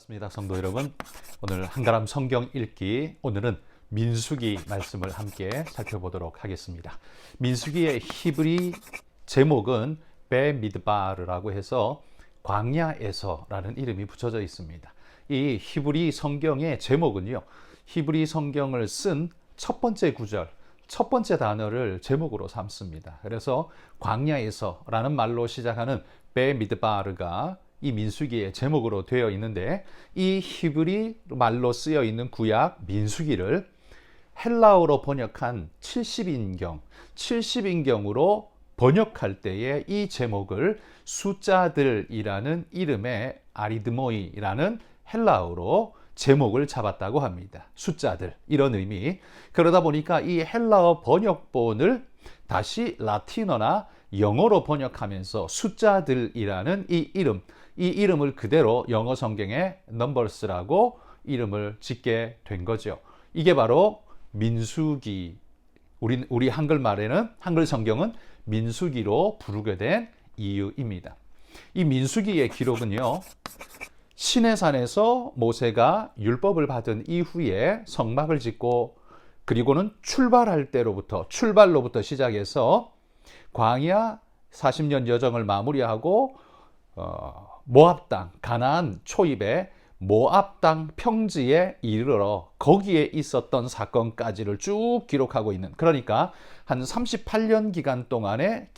반갑습니다. 성도 여러분, 오늘 한가람 성경 읽기, 오늘은 민수기 말씀을 함께 살펴보도록 하겠습니다. 민수기의 히브리 제목은 베미드바르라고 해서 광야에서라는 이름이 붙여져 있습니다. 이 히브리 성경의 제목은요, 히브리 성경을 쓴 첫 번째 구절, 첫 번째 단어를 제목으로 삼습니다. 그래서 광야에서라는 말로 시작하는 베미드바르가 이 민수기의 제목으로 되어 있는데, 이 히브리 말로 쓰여 있는 구약 민수기를 헬라어로 번역한 70인경으로 번역할 때에 이 제목을 숫자들이라는 이름의 아리드모이라는 헬라어로 제목을 잡았다고 합니다. 숫자들, 이런 의미. 그러다 보니까 이 헬라어 번역본을 다시 라틴어나 영어로 번역하면서 숫자들이라는 이 이름을 그대로 영어 성경에 넘버스라고 이름을 짓게 된 거죠. 이게 바로 민수기, 우리 한글말에는, 한글 성경은 민수기로 부르게 된 이유입니다. 이 민수기의 기록은요, 시내산에서 모세가 율법을 받은 이후에 성막을 짓고, 그리고는 출발로부터 시작해서 광야 40년 여정을 마무리하고 모압 땅, 가나안 초입의 모압 땅 평지에 이르러 거기에 있었던 사건까지를 쭉 기록하고 있는, 그러니까 한 38년 기간 동안의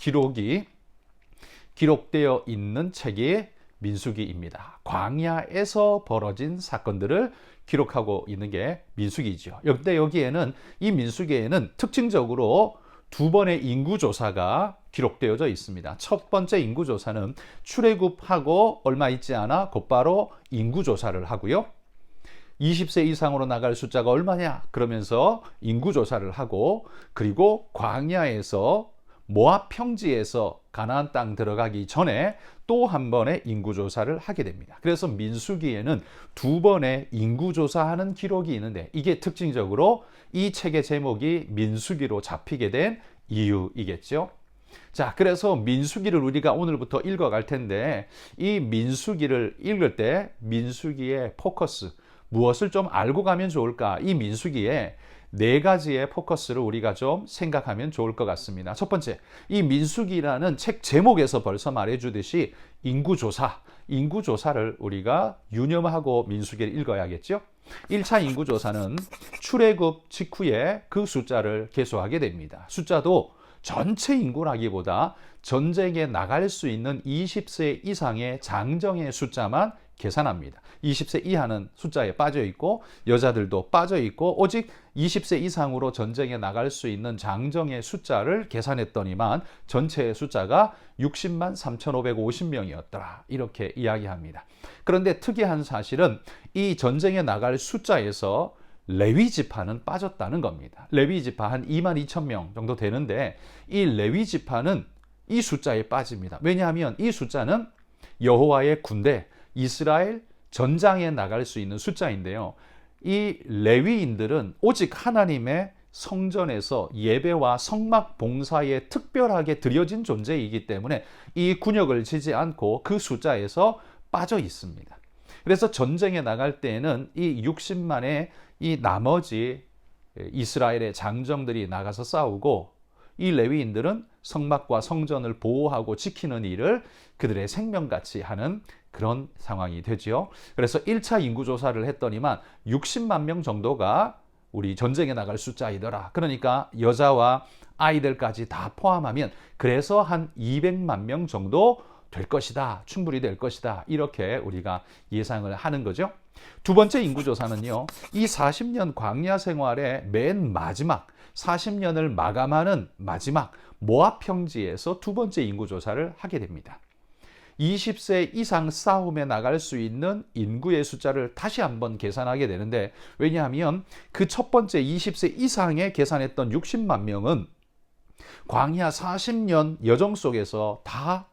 기록되어 있는 책이 민수기입니다. 광야에서 벌어진 사건들을 기록하고 있는 게 민수기죠. 근데 여기에는, 이 민수기에는 특징적으로 두 번의 인구조사가 기록되어져 있습니다. 첫 번째 인구조사는 출애굽하고 얼마 있지 않아 곧바로 인구조사를 하고요. 20세 이상으로 나갈 숫자가 얼마냐? 그러면서 인구조사를 하고, 그리고 광야에서 모압 평지에서 가나안 땅 들어가기 전에 또 한 번의 인구조사를 하게 됩니다. 그래서 민수기에는 두 번의 인구조사하는 기록이 있는데, 이게 특징적으로 이 책의 제목이 민수기로 잡히게 된 이유이겠죠. 자, 그래서 민수기를 우리가 오늘부터 읽어갈 텐데, 이 민수기를 읽을 때 민수기의 포커스, 무엇을 좀 알고 가면 좋을까? 이 민수기에 네 가지의 포커스를 우리가 좀 생각하면 좋을 것 같습니다. 첫 번째, 이 민수기라는 책 제목에서 벌써 말해주듯이 인구조사를 우리가 유념하고 민수기를 읽어야겠죠. 1차 인구조사는 출애굽 직후에 그 숫자를 계수하게 됩니다. 숫자도 전체 인구라기보다 전쟁에 나갈 수 있는 20세 이상의 장정의 숫자만 계산합니다. 20세 이하는 숫자에 빠져 있고, 여자들도 빠져 있고, 오직 20세 이상으로 전쟁에 나갈 수 있는 장정의 숫자를 계산했더니만 전체의 숫자가 60만 3,550명이었더라, 이렇게 이야기합니다. 그런데 특이한 사실은 이 전쟁에 나갈 숫자에서 레위 지파는 빠졌다는 겁니다. 레위 지파 한 2만 2천 명 정도 되는데, 이 레위 지파는 이 숫자에 빠집니다. 왜냐하면 이 숫자는 여호와의 군대, 이스라엘 전장에 나갈 수 있는 숫자인데요, 이 레위인들은 오직 하나님의 성전에서 예배와 성막 봉사에 특별하게 드려진 존재이기 때문에 이 군역을 지지 않고 그 숫자에서 빠져 있습니다. 그래서 전쟁에 나갈 때에는 이 60만의 이 나머지 이스라엘의 장정들이 나가서 싸우고, 이 레위인들은 성막과 성전을 보호하고 지키는 일을 그들의 생명같이 하는 그런 상황이 되지요. 그래서 1차 인구조사를 했더니만 60만 명 정도가 우리 전쟁에 나갈 숫자이더라. 그러니까 여자와 아이들까지 다 포함하면 그래서 한 200만 명 정도 될 것이다, 충분히 될 것이다, 이렇게 우리가 예상을 하는 거죠. 두 번째 인구조사는요, 이 40년 광야 생활의 맨 마지막, 40년을 마감하는 마지막 모압 평지에서 두 번째 인구조사를 하게 됩니다. 20세 이상 싸움에 나갈 수 있는 인구의 숫자를 다시 한번 계산하게 되는데, 왜냐하면 그 첫 번째 20세 이상에 계산했던 60만 명은 광야 40년 여정 속에서 다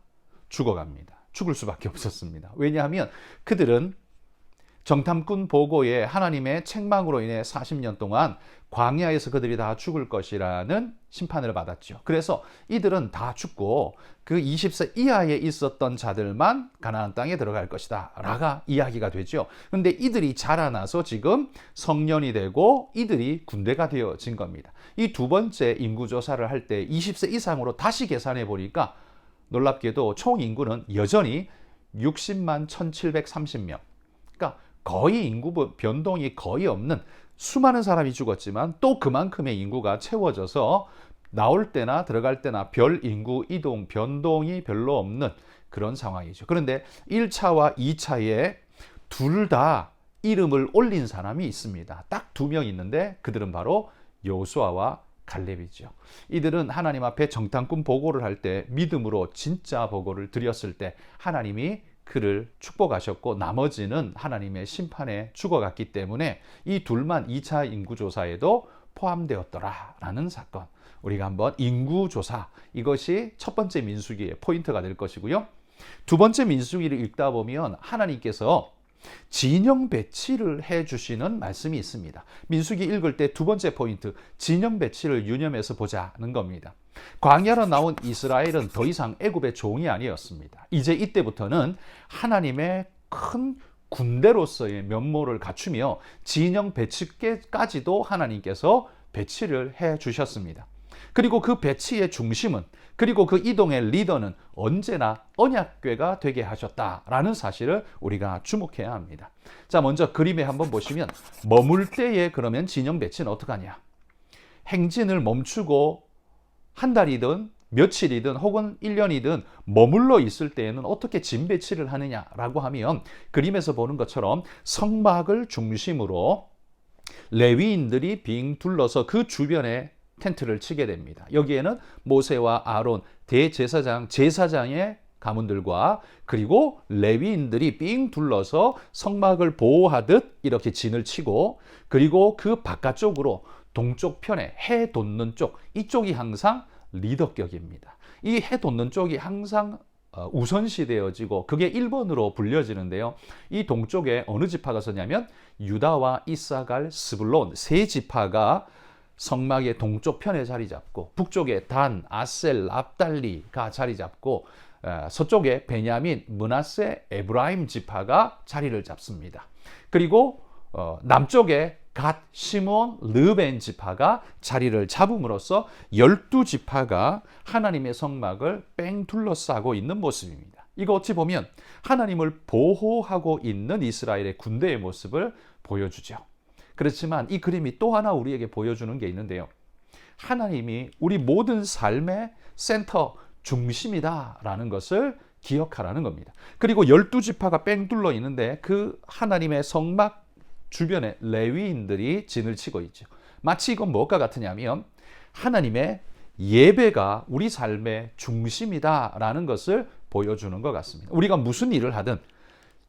죽어갑니다. 죽을 수밖에 없었습니다. 왜냐하면 그들은 정탐꾼 보고에 하나님의 책망으로 인해 40년 동안 광야에서 그들이 다 죽을 것이라는 심판을 받았죠. 그래서 이들은 다 죽고 그 20세 이하에 있었던 자들만 가나안 땅에 들어갈 것이다 라가 이야기가 되죠. 그런데 이들이 자라나서 지금 성년이 되고 이들이 군대가 되어진 겁니다. 이 두 번째 인구조사를 할 때 20세 이상으로 다시 계산해 보니까 놀랍게도 총 인구는 여전히 60만 1730명. 그러니까 거의 인구 변동이 거의 없는, 수많은 사람이 죽었지만 또 그만큼의 인구가 채워져서 나올 때나 들어갈 때나 별 인구 이동 변동이 별로 없는 그런 상황이죠. 그런데 1차와 2차에 둘 다 이름을 올린 사람이 있습니다. 딱 2명 있는데 그들은 바로 여호수아와 갈렙이죠. 이들은 하나님 앞에 정탐꾼 보고를 할 때 믿음으로 진짜 보고를 드렸을 때 하나님이 그를 축복하셨고 나머지는 하나님의 심판에 죽어갔기 때문에 이 둘만 2차 인구조사에도 포함되었더라라는 사건. 우리가 한번 인구조사, 이것이 첫 번째 민수기의 포인트가 될 것이고요. 두 번째 민수기를 읽다 보면 하나님께서 진영 배치를 해주시는 말씀이 있습니다. 민수기 읽을 때 두 번째 포인트, 진영 배치를 유념해서 보자는 겁니다. 광야로 나온 이스라엘은 더 이상 애굽의 종이 아니었습니다. 이제 이때부터는 하나님의 큰 군대로서의 면모를 갖추며 진영 배치까지도 하나님께서 배치를 해 주셨습니다. 그리고 그 배치의 중심은, 그리고 그 이동의 리더는 언제나 언약궤가 되게 하셨다라는 사실을 우리가 주목해야 합니다. 자, 먼저 그림에 한번 보시면 머물 때에 그러면 진영 배치는 어떻게 하냐? 행진을 멈추고 한 달이든 며칠이든 혹은 1년이든 머물러 있을 때에는 어떻게 진 배치를 하느냐라고 하면 그림에서 보는 것처럼 성막을 중심으로 레위인들이 빙 둘러서 그 주변에 텐트를 치게 됩니다. 여기에는 모세와 아론, 대제사장, 제사장의 가문들과 그리고 레위인들이 빙 둘러서 성막을 보호하듯 이렇게 진을 치고, 그리고 그 바깥쪽으로 동쪽 편에 해 돋는 쪽, 이쪽이 항상 리더격입니다. 이 해 돋는 쪽이 항상 우선시되어지고 그게 1번으로 불려지는데요. 이 동쪽에 어느 지파가 서냐면 유다와 이사갈, 스불론 세 지파가 성막의 동쪽 편에 자리 잡고, 북쪽에 단, 아셀, 납달리가 자리 잡고, 서쪽에 베냐민, 므낫세, 에브라임 지파가 자리를 잡습니다. 그리고 남쪽에 갓, 시몬, 르벤 지파가 자리를 잡음으로써 12지파가 하나님의 성막을 뺑 둘러싸고 있는 모습입니다. 이거 어찌 보면 하나님을 보호하고 있는 이스라엘의 군대의 모습을 보여주죠. 그렇지만 이 그림이 또 하나 우리에게 보여주는 게 있는데요. 하나님이 우리 모든 삶의 센터, 중심이다라는 것을 기억하라는 겁니다. 그리고 12지파가 뺑 둘러 있는데 그 하나님의 성막 주변에 레위인들이 진을 치고 있죠. 마치 이건 무엇과 같으냐면 하나님의 예배가 우리 삶의 중심이다라는 것을 보여주는 것 같습니다. 우리가 무슨 일을 하든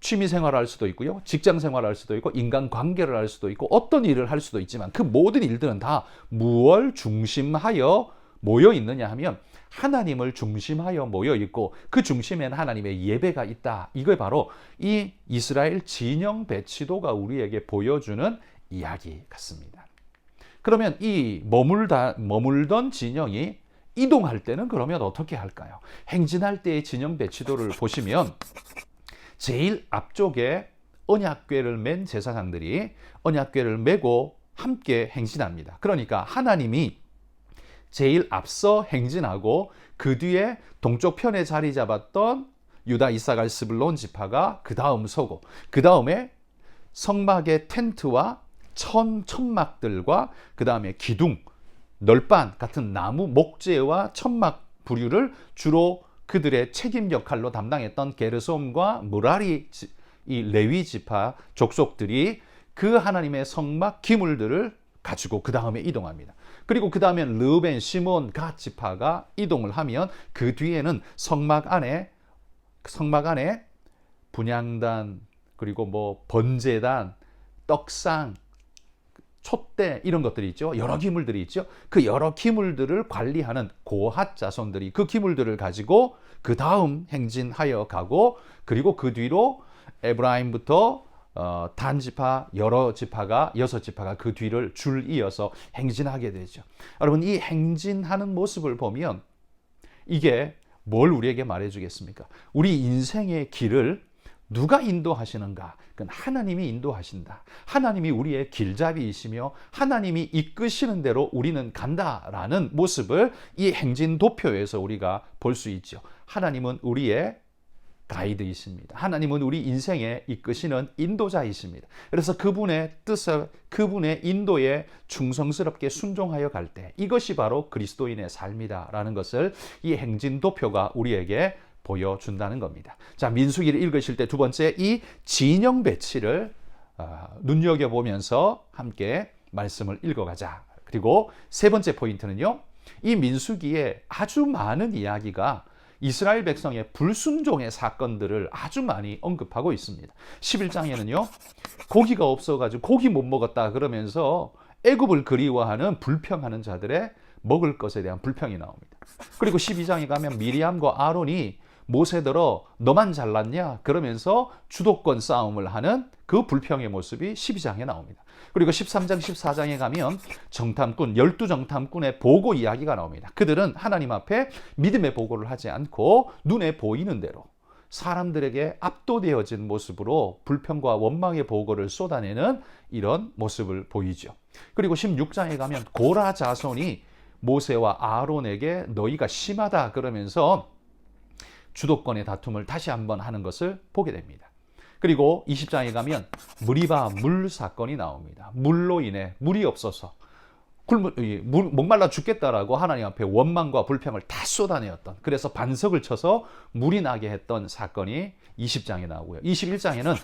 취미 생활을 할 수도 있고요, 직장 생활을 할 수도 있고, 인간 관계를 할 수도 있고, 어떤 일을 할 수도 있지만 그 모든 일들은 다 무엇을 중심하여 모여 있느냐 하면 하나님을 중심하여 모여 있고 그 중심에는 하나님의 예배가 있다. 이게 바로 이 이스라엘 진영 배치도가 우리에게 보여주는 이야기 같습니다. 그러면 이 머물던 진영이 이동할 때는 그러면 어떻게 할까요? 행진할 때의 진영 배치도를 보시면 제일 앞쪽에 언약궤를 맨 제사장들이 언약궤를 메고 함께 행진합니다. 그러니까 하나님이 제일 앞서 행진하고 그 뒤에 동쪽 편에 자리 잡았던 유다, 이사갈, 스불론 지파가 그 다음 서고, 그 다음에 성막의 텐트와 천막들과 그 다음에 기둥, 널반 같은 나무, 목재와 천막 부류를 주로 그들의 책임 역할로 담당했던 게르솜과 무라리, 이 레위 지파 족속들이 그 하나님의 성막 기물들을 가지고 그 다음에 이동합니다. 그리고 그 다음에 르벤, 시몬, 갓 지파가 이동을 하면 그 뒤에는 성막 안에 분향단, 그리고 뭐 번제단, 떡상, 촛대 이런 것들이 있죠. 여러 기물들이 있죠. 그 여러 기물들을 관리하는 고핫 자손들이 그 기물들을 가지고 그 다음 행진하여 가고, 그리고 그 뒤로 에브라임부터 단지파, 여러 지파가, 6지파가 그 뒤를 줄 이어서 행진하게 되죠. 여러분, 이 행진하는 모습을 보면 이게 뭘 우리에게 말해주겠습니까? 우리 인생의 길을 누가 인도하시는가? 그건 하나님이 인도하신다. 하나님이 우리의 길잡이이시며 하나님이 이끄시는 대로 우리는 간다라는 모습을 이 행진 도표에서 우리가 볼 수 있죠. 하나님은 우리의 가이드이십니다. 하나님은 우리 인생에 이끄시는 인도자이십니다. 그래서 그분의 뜻을, 그분의 인도에 충성스럽게 순종하여 갈 때 이것이 바로 그리스도인의 삶이다라는 것을 이 행진 도표가 우리에게 보여준다는 겁니다. 자, 민수기를 읽으실 때 두 번째 이 진영 배치를 눈여겨보면서 함께 말씀을 읽어가자. 그리고 세 번째 포인트는요, 이 민수기에 아주 많은 이야기가 이스라엘 백성의 불순종의 사건들을 아주 많이 언급하고 있습니다. 11장에는요, 고기가 없어가지고 고기 못 먹었다 그러면서 애굽을 그리워하는 불평하는 자들의 먹을 것에 대한 불평이 나옵니다. 그리고 12장에 가면 미리암과 아론이 모세더러 너만 잘났냐 그러면서 주도권 싸움을 하는 그 불평의 모습이 12장에 나옵니다. 그리고 13장, 14장에 가면 정탐꾼, 12정탐꾼의 보고 이야기가 나옵니다. 그들은 하나님 앞에 믿음의 보고를 하지 않고 눈에 보이는 대로 사람들에게 압도되어진 모습으로 불평과 원망의 보고를 쏟아내는 이런 모습을 보이죠. 그리고 16장에 가면 고라 자손이 모세와 아론에게 너희가 심하다 그러면서 주도권의 다툼을 다시 한번 하는 것을 보게 됩니다. 그리고 20장에 가면 무리바 물 사건이 나옵니다. 물로 인해 물이 없어서 목말라 죽겠다라고 하나님 앞에 원망과 불평을 다 쏟아내었던, 그래서 반석을 쳐서 물이 나게 했던 사건이 20장에 나오고요. 21장에는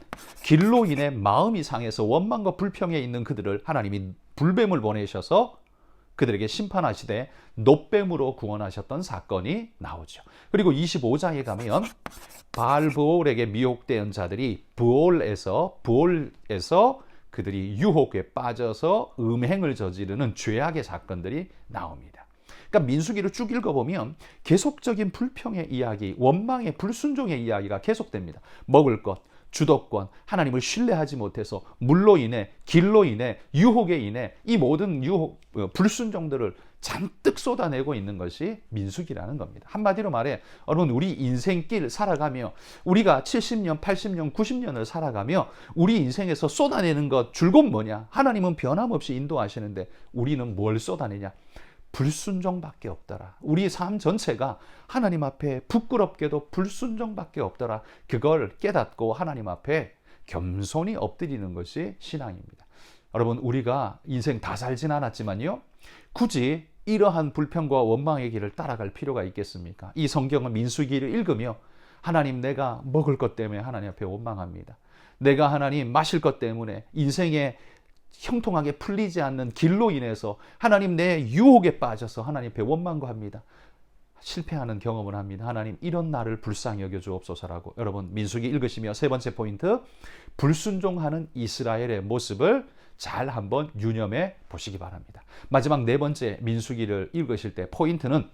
길로 인해 마음이 상해서 원망과 불평에 있는 그들을 하나님이 불뱀을 보내셔서 그들에게 심판하시되 놋뱀으로 구원하셨던 사건이 나오죠. 그리고 25장에 가면 바알브올에게 미혹된 자들이 부올에서 그들이 유혹에 빠져서 음행을 저지르는 죄악의 사건들이 나옵니다. 그러니까 민수기를 쭉 읽어보면 계속적인 불평의 이야기, 원망의 불순종의 이야기가 계속됩니다. 먹을 것, 주도권, 하나님을 신뢰하지 못해서 물로 인해, 길로 인해, 유혹에 인해 이 모든 불순종들을 잔뜩 쏟아내고 있는 것이 민수기라는 겁니다. 한마디로 말해 여러분, 우리 인생길 살아가며 우리가 70년, 80년, 90년을 살아가며 우리 인생에서 쏟아내는 것 줄곧 뭐냐? 하나님은 변함없이 인도하시는데 우리는 뭘 쏟아내냐? 불순종밖에 없더라. 우리 삶 전체가 하나님 앞에 부끄럽게도 불순종밖에 없더라. 그걸 깨닫고 하나님 앞에 겸손히 엎드리는 것이 신앙입니다. 여러분, 우리가 인생 다 살진 않았지만요, 굳이 이러한 불평과 원망의 길을 따라갈 필요가 있겠습니까? 이 성경은 민수기를 읽으며 하나님, 내가 먹을 것 때문에 하나님 앞에 원망합니다. 내가 하나님 마실 것 때문에 인생에 형통하게 풀리지 않는 길로 인해서 하나님 내 유혹에 빠져서 하나님 앞에 원망합니다. 실패하는 경험을 합니다. 하나님, 이런 나를 불쌍히 여겨 주옵소서라고. 여러분, 민수기 읽으시며 세 번째 포인트, 불순종하는 이스라엘의 모습을 잘 한번 유념해 보시기 바랍니다. 마지막 네 번째 민수기를 읽으실 때 포인트는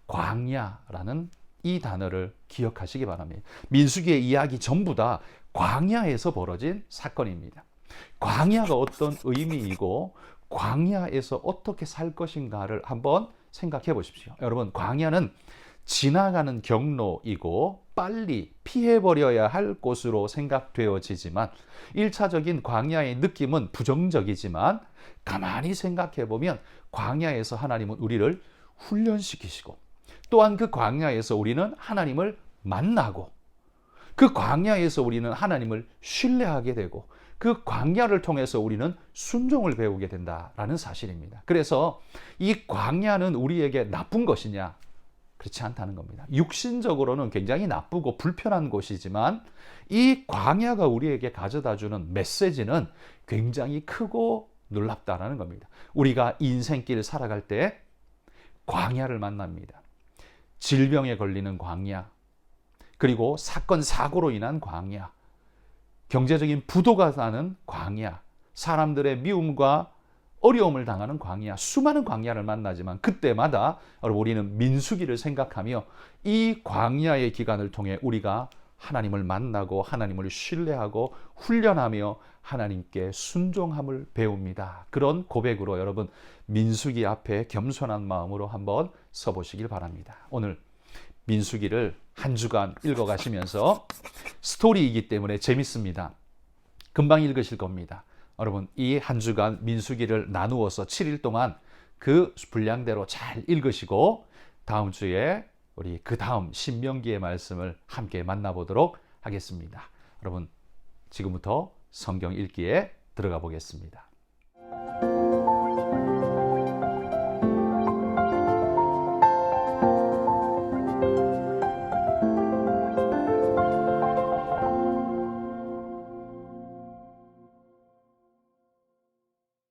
광야라는 이 단어를 기억하시기 바랍니다. 민수기의 이야기 전부 다 광야에서 벌어진 사건입니다. 광야가 어떤 의미이고 광야에서 어떻게 살 것인가를 한번 생각해 보십시오. 여러분, 광야는 지나가는 경로이고 빨리 피해버려야 할 곳으로 생각되어지지만 1차적인 광야의 느낌은 부정적이지만 가만히 생각해 보면 광야에서 하나님은 우리를 훈련시키시고 또한 그 광야에서 우리는 하나님을 만나고 그 광야에서 우리는 하나님을 신뢰하게 되고 그 광야를 통해서 우리는 순종을 배우게 된다라는 사실입니다. 그래서 이 광야는 우리에게 나쁜 것이냐? 그렇지 않다는 겁니다. 육신적으로는 굉장히 나쁘고 불편한 곳이지만 이 광야가 우리에게 가져다주는 메시지는 굉장히 크고 놀랍다라는 겁니다. 우리가 인생길 살아갈 때 광야를 만납니다. 질병에 걸리는 광야, 그리고 사건, 사고로 인한 광야, 경제적인 부도가 나는 광야, 사람들의 미움과 어려움을 당하는 광야, 수많은 광야를 만나지만 그때마다 우리는 민수기를 생각하며 이 광야의 기간을 통해 우리가 하나님을 만나고 하나님을 신뢰하고 훈련하며 하나님께 순종함을 배웁니다. 그런 고백으로 여러분 민수기 앞에 겸손한 마음으로 한번 서보시길 바랍니다. 오늘 민수기를 한 주간 읽어가시면서 스토리이기 때문에 재밌습니다. 금방 읽으실 겁니다. 여러분 이 한 주간 민수기를 나누어서 7일 동안 그 분량대로 잘 읽으시고 다음 주에 우리 그 다음 신명기의 말씀을 함께 만나보도록 하겠습니다. 여러분 지금부터 성경 읽기에 들어가 보겠습니다.